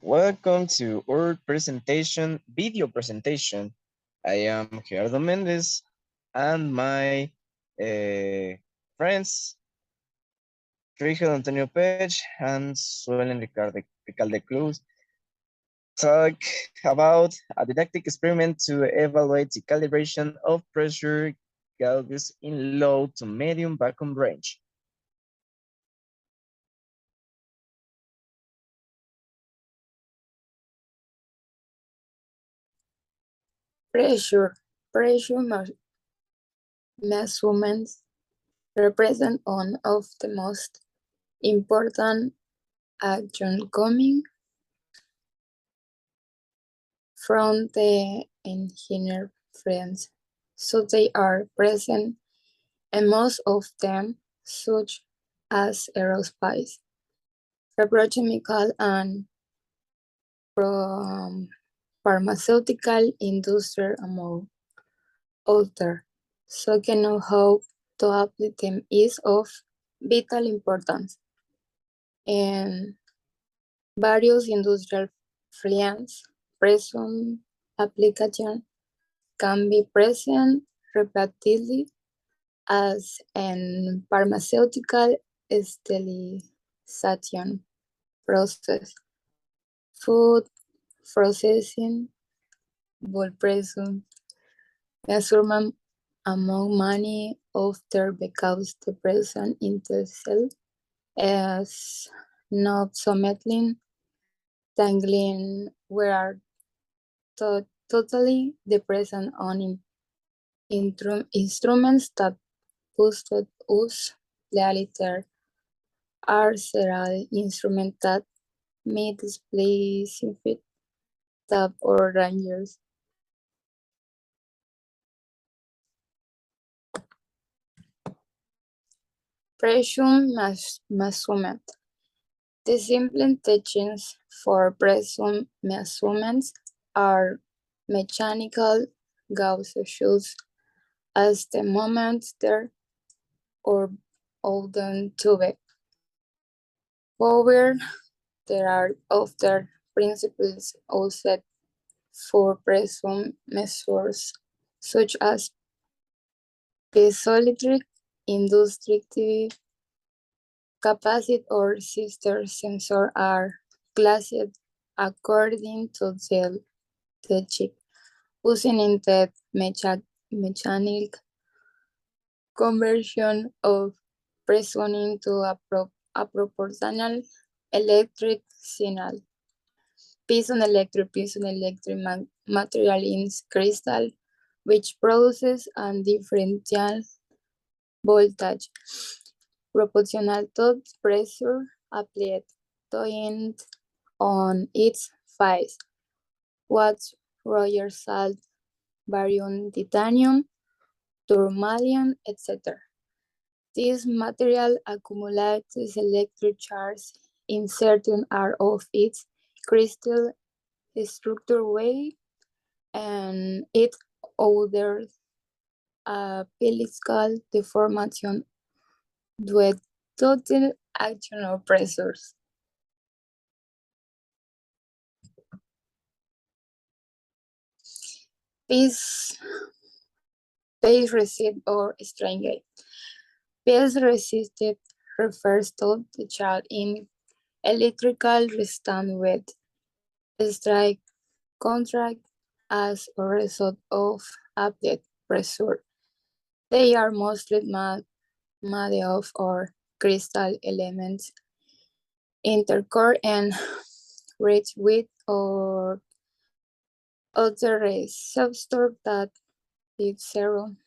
Welcome to our presentation, video presentation. I am Gerardo Mendez and my friends, Rijo Antonio Pech and Suelen Ricalde Cruz, talk about a didactic experiment to evaluate the calibration of pressure gauges in low to medium vacuum range. Pressure measurements represent one of the most important actions coming from the engineer friends. So they are present in most of them, such as aerospace, petrochemical, and pharmaceutical industry, among others. So can know how to apply them is of vital importance. And various industrial fluents present application can be present repeatedly as in pharmaceutical sterilization process, food processing, blood pressure measurement among many other because the present in the cell is not submitting tangling were totally dependent on instruments that boosted us. Later are several instruments that may display specific tab or ranges. Pressure measurement. The simple techniques for pressure measurements are mechanical gauges as the thermometer or Olden tube. However, there are other principles also for pressure measures, such as piezoelectric, inductive capacity, or sister sensor are classed according to the chip, using in the mechanic conversion of pressure into a proportional electric signal. Piezoelectric material is crystal, which produces a differential voltage proportional to pressure applied to it on its face. Watts, Roger salt, barium, titanium, tourmaline, etc. This material accumulates electric charge in certain area of its crystal structure way, and it orders a physical deformation due to the action of pressures. Phase resist or strain gauge. Phase resisted refers to the charge in electrical resistance with strike contract as a result of applied pressure. They are mostly made of or crystal elements intercore and rich with or other substrate that is zero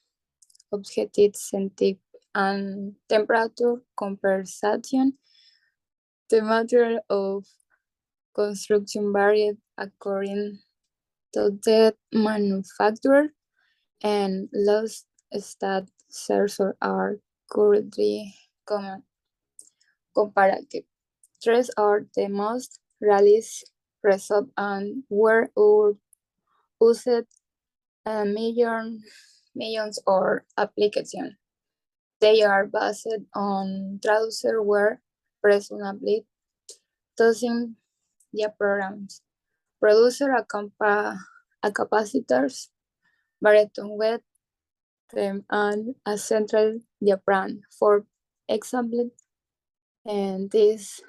objective scientific and temperature compensation. The material of construction varied according to the manufacturer, and lost stat sensors are currently common. Comparative. These are the most realistic results and were used millions of applications. They are based on traducer where presumably doesn't diaphragms, producer a capacitors, baritone with them and a central diaphragm. For example, and this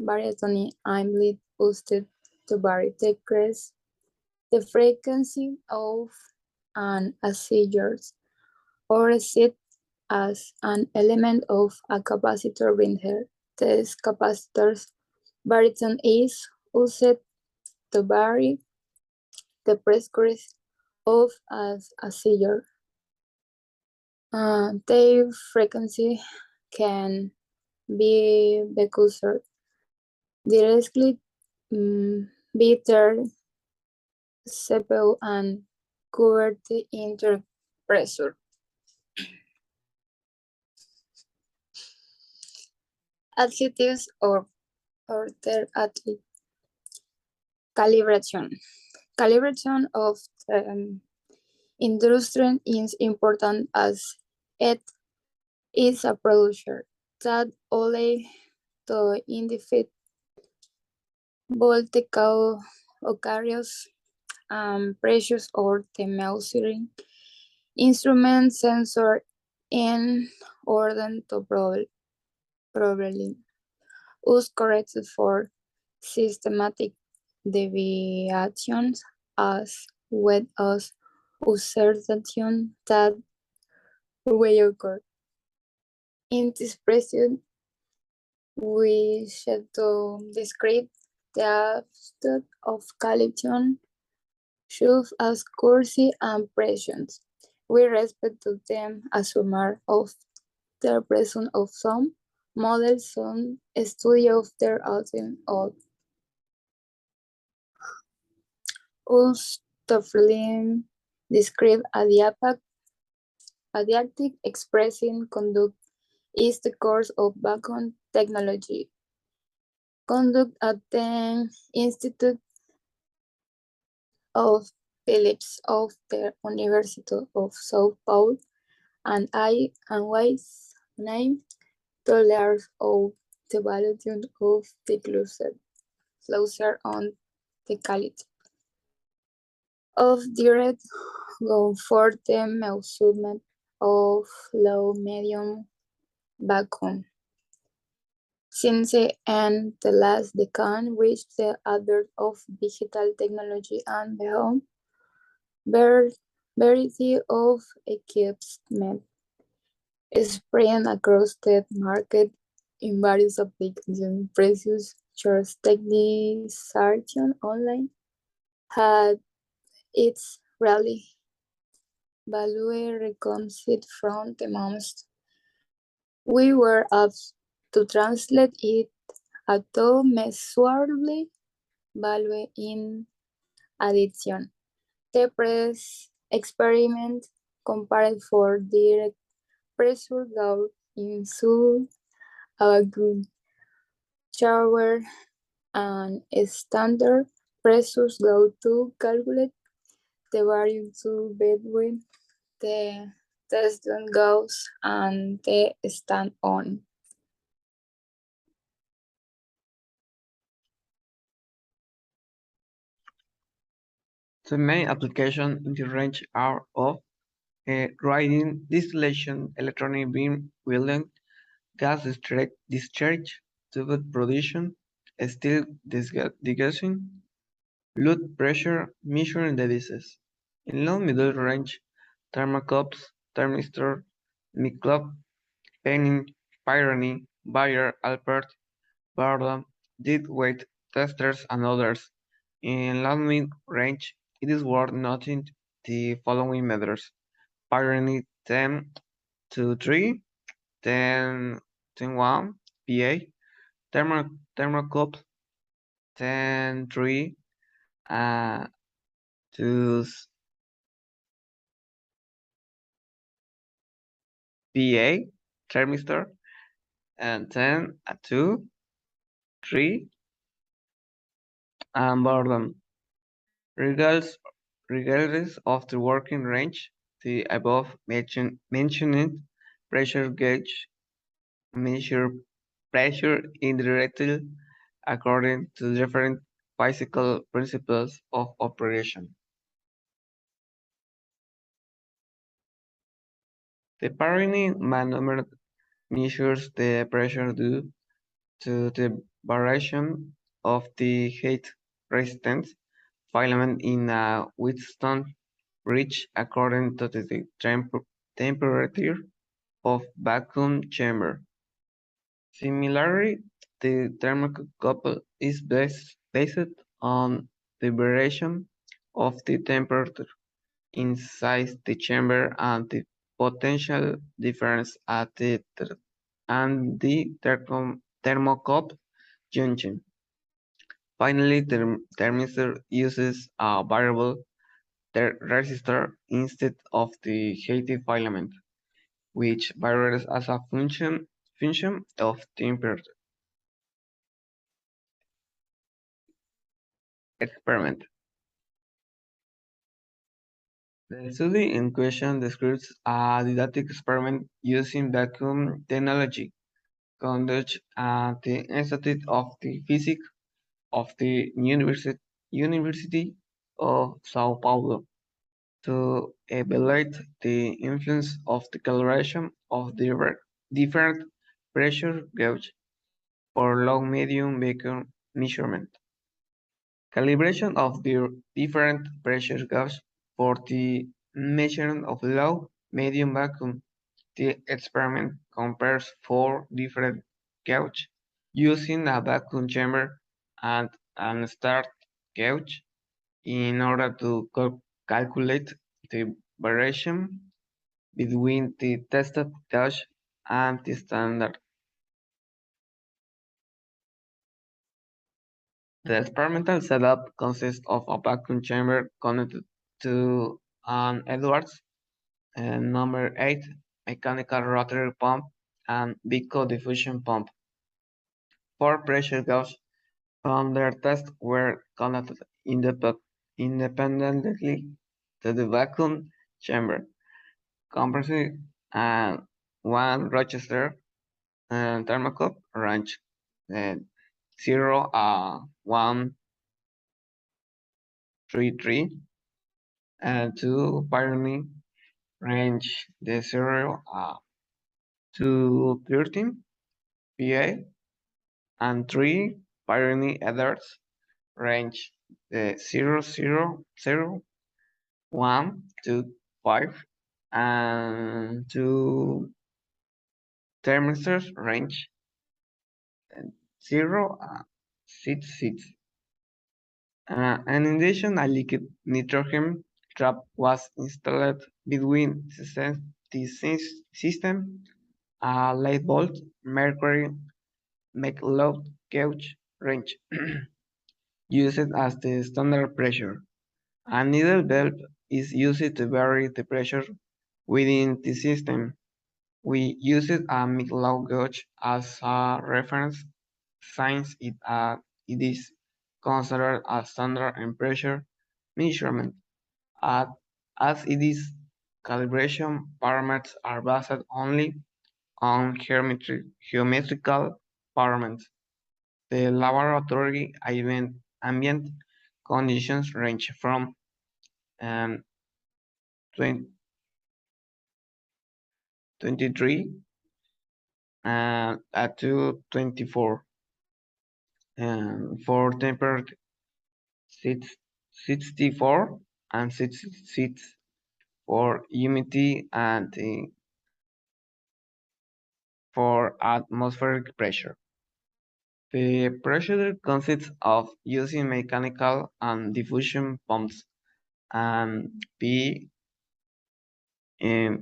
baritone inlet boosted to vary decrease the frequency of an seizures or set as an element of a capacitor binder. This capacitor's baritone is used to vary the frequency of a seizure. Their frequency can be measured directly be turned several and covered the interpressor. Adjectives or their adjective. Calibration. Calibration of instrument is important as it is a producer that only to indicate voltage occurs pressures or the measuring instrument sensor in order to probably use corrected for systematic deviations as well as uncertainty that may occur. In this present, we should to describe the aspect of calibration shows as currency and pressions. We respect to them as summer of the presence of some models, some study of their autumn of us to film describe adaptive expressing conduct is the course of background technology. Conduct at the Institute of Phillips of the University of Sao Paulo and was named to learn of the value of the closer on the quality of direct go for the measurement of low medium vacuum. Since the end the last decade, which the advent of digital technology and the home variety of equipment spread across the market in various applications. Precious church technician online had its rally value reconciled from the most. We were asked to translate it to measurably value in addition. The press experiment compared for direct pressure go into a good shower and standard pressures go to calculate the variance between the test goes and the stand on. The main applications in the range are of writing, distillation, electronic beam welding, gas discharge, tube production, steel degassing, blood pressure measuring devices. In low middle range, thermocouple, thermistor, microclock, penning, Pyrone, Bayer, Alpert, Barlow, dead weight testers, and others. In low mid range, it is worth noting the following methods: Pyrone 10 to 3, 10 to 1 PA, thermocouple 10 3 to PA, thermistor, and 10 2 3 and Barlow. Regardless of the working range, the above mentioned pressure gauge measure pressure indirectly according to different physical principles of operation. The Pyrenees manometer measures the pressure due to the variation of the heat resistance filament in a Wheatstone bridge according to the temperature of vacuum chamber. Similarly, the thermocouple is based on the variation of the temperature inside the chamber and the potential difference at the thermocouple junction. Finally, the thermistor uses a variable resistor instead of the heat filament, which varies as a function of temperature. Experiment. The study in question describes a didactic experiment using vacuum technology conducted at the Institute of the Physics of the University of Sao Paulo to evaluate the influence of the calibration of different pressure gauges for low-medium vacuum measurement. Calibration of the different pressure gauges for the measurement of low-medium vacuum. The experiment compares 4 different gauges using a vacuum chamber and a start gauge in order to calculate the variation between the tested gauge and the standard. The experimental setup consists of a vacuum chamber connected to an Edwards number 8 mechanical rotary pump and Vico diffusion pump. 4 pressure gauges from their test were connected independently to the vacuum chamber, compressor and 1 Rochester thermocouple range 0 133 and 2 Pyrenees range the 0 213 PA and 3 Pyrenees Edwards range the 0 1 to 5 and 2 thermistors range 0 6 6. And in addition, a liquid nitrogen trap was installed between the system, a light bulb, mercury McLeod gauge range used as the standard pressure. A needle valve is used to vary the pressure within the system. We used a McLeod gauge as a reference since it is considered a standard and pressure measurement, as its calibration parameters are based only on geometrical parameters. The laboratory ambient conditions range from 23 to 24 for temperature 64 and 66 for humidity and for atmospheric pressure. The procedure consists of using mechanical and diffusion pumps and P is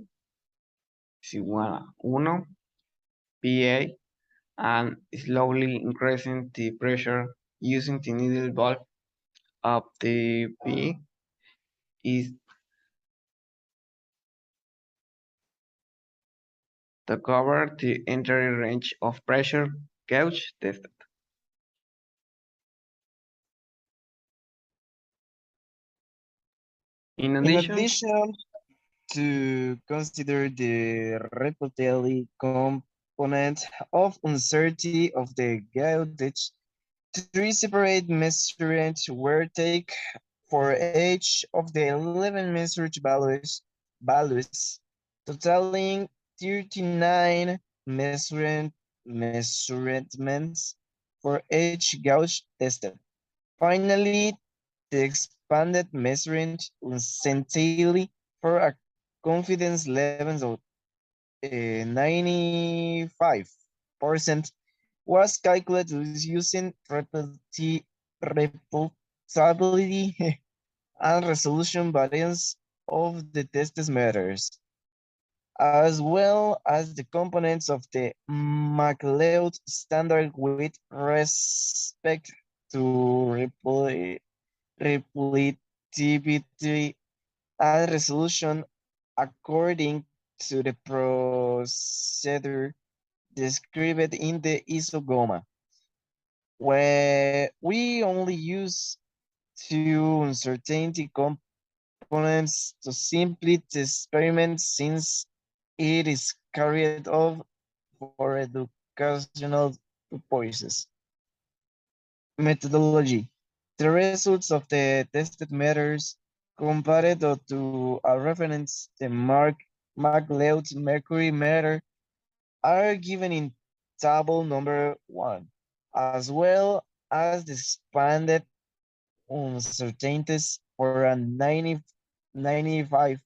igual a 1 PA and slowly increasing the pressure using the needle valve of the P is to cover the entire range of pressure gauge tested. In In addition, addition to consider the repeatedly component of uncertainty of the gauge, Three separate measurements were taken for each of the 11 measured values, totaling 39 measurements for each gauge tested. Finally, the expanded measurement uncertainty for a confidence level of 95% was calculated using repeatability and resolution variance of the test matters, as well as the components of the MacLeod standard with respect to repeatability and resolution according to the procedure described in the isogoma, where we only use two uncertainty components to simply the experiment since it is carried out for educational purposes. Methodology. The results of the tested methods compared to a reference, the MacLeod mercury meter, are given in table number 1, as well as the expanded uncertainties for a 95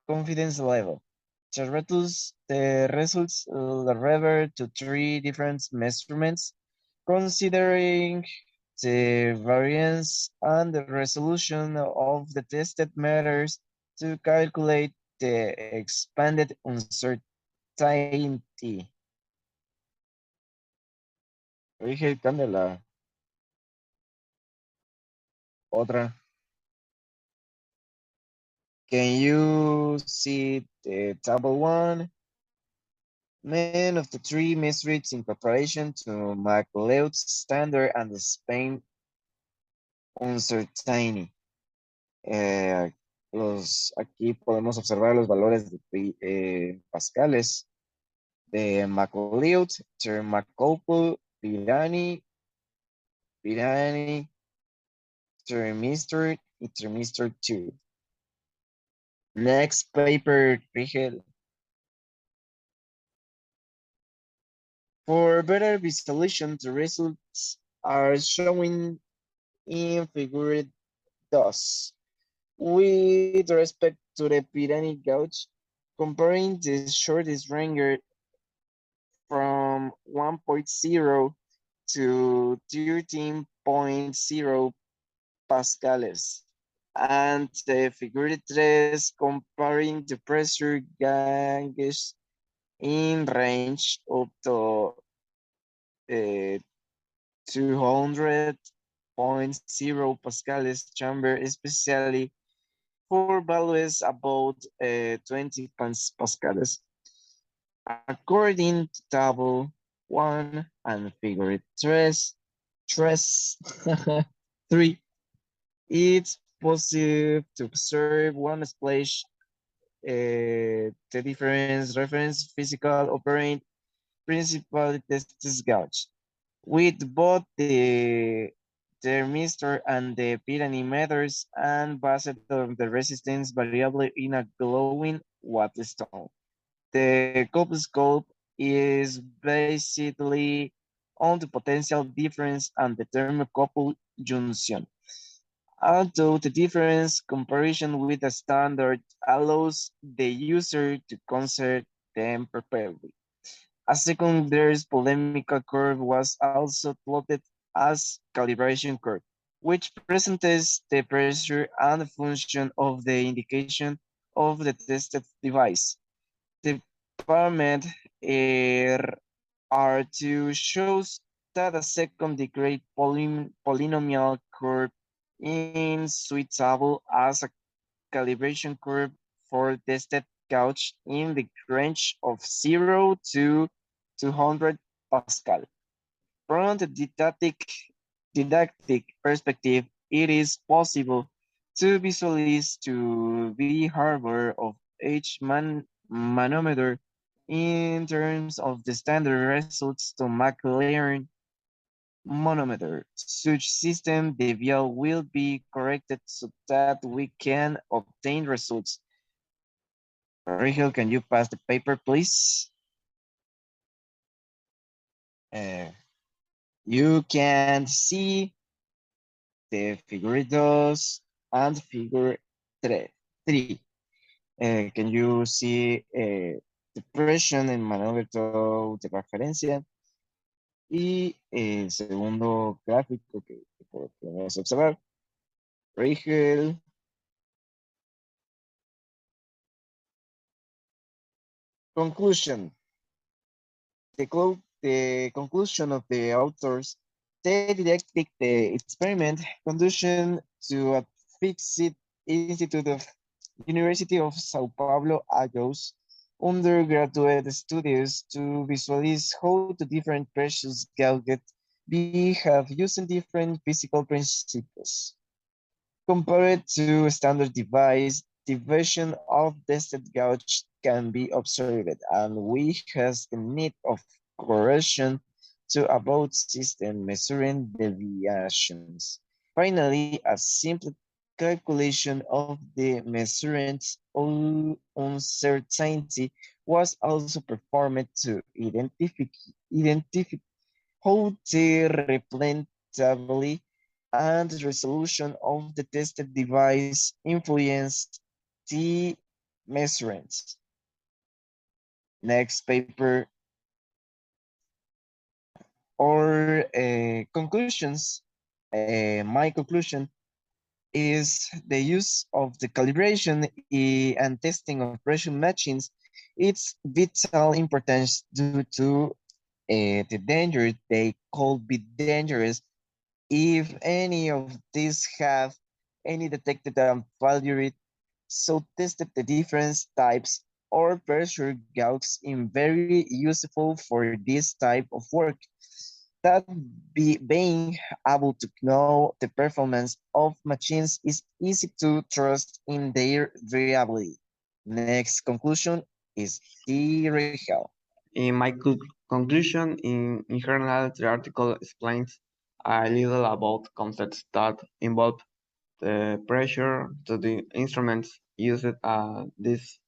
confidence level. The results revert to three different measurements, considering the variance and the resolution of the tested matters to calculate the expanded uncertainty. Dije, cámbiala. Otra. Can you see the table 1? Men of the three measures in preparation to MacLeod's standard and the Spain uncertainty. Aquí podemos observar los valores de pascales de MacLeod, Thermocouple, Pirani, Thermistor y Thermistor 2. Next paper, Rigel. For better visualization, the results are shown in figure thus. With respect to the Pirani gauge, comparing the shortest range from 1.0 to 13.0 pascales, and the figure 3 comparing the pressure gauges in range up to 200.0 pascales chamber, especially for values about 20 pascales. According to table 1 and figure 3, 3, it's possible to observe one splash, the difference reference physical operate principal test gauge with both the thermistor and the Pirani meters and based on the resistance variable in a glowing wattstone. The scope is basically on the potential difference and the thermocouple junction. Although the difference comparison with the standard allows the user to consider them properly. A secondary polemical curve was also plotted as calibration curve, which presents the pressure and function of the indication of the tested device. The paramet R2 shows that a second degree polynomial curve is suitable as a calibration curve for tested gauge in the range of 0 to 200 Pascal. From the didactic perspective, it is possible to visualize the behavior of each manometer in terms of the standard results to MacLeod manometer. Such system, the VL will be corrected so that we can obtain results. Rigel, can you pass the paper, please? You can see the figure 2 and figure 3. Can you see the presión en manómetro de referencia? Y el segundo gráfico que podemos observar, Rigel. Conclusion. The conclusion of the authors, they didactic the experiment conduction to a fixed institute of University of Sao Paulo AGOS undergraduate studies to visualize how the different precious gadgets behave using different physical principles. Compared to standard device, division of tested gauge can be observed, and we has the need of correction to about system measuring deviations. Finally, a simple calculation of the measurements of uncertainty was also performed to identify how the replantably and the resolution of the tested device influenced the measurements. Next paper or conclusions. My conclusion is the use of the calibration and testing of pressure machines. It's vital importance due to the danger they could be dangerous if any of these have any detected failure. So tested the different types or pressure gauges in very useful for this type of work. That being able to know the performance of machines is easy to trust in their reliability. Next conclusion is the Rigel. In my conclusion, in general, the article explains a little about concepts that involve the pressure to the instruments used this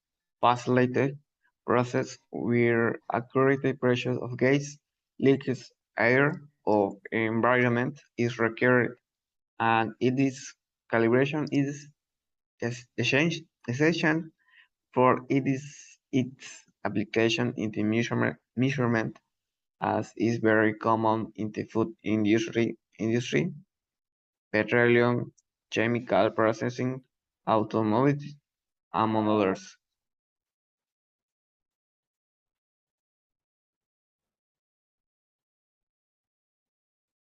facilitated process where accurate pressure of gas, liquids, air, or environment is required, and it is calibration is essential for its application in the measurement as is very common in the food industry, petroleum, chemical processing, automotive, among others.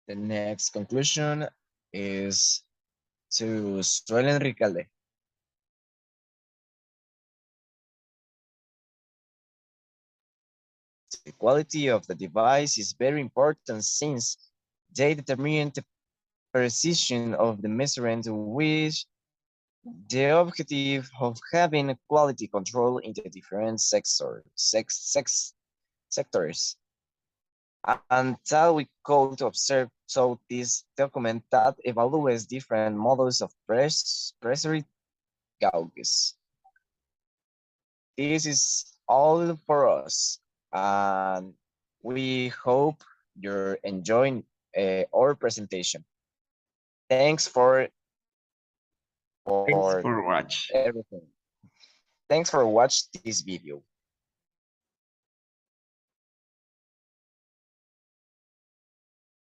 The next conclusion is to Suelen Ricalde. The quality of the device is very important since they determine the precision of the measurement, which the objective of having quality control in the different sectors. Until we could observe so this document that evaluates different models of pressure gauges. This is all for us, and we hope you're enjoying our presentation. Thanks for Thanks for watching. everything. Thanks for watching this video.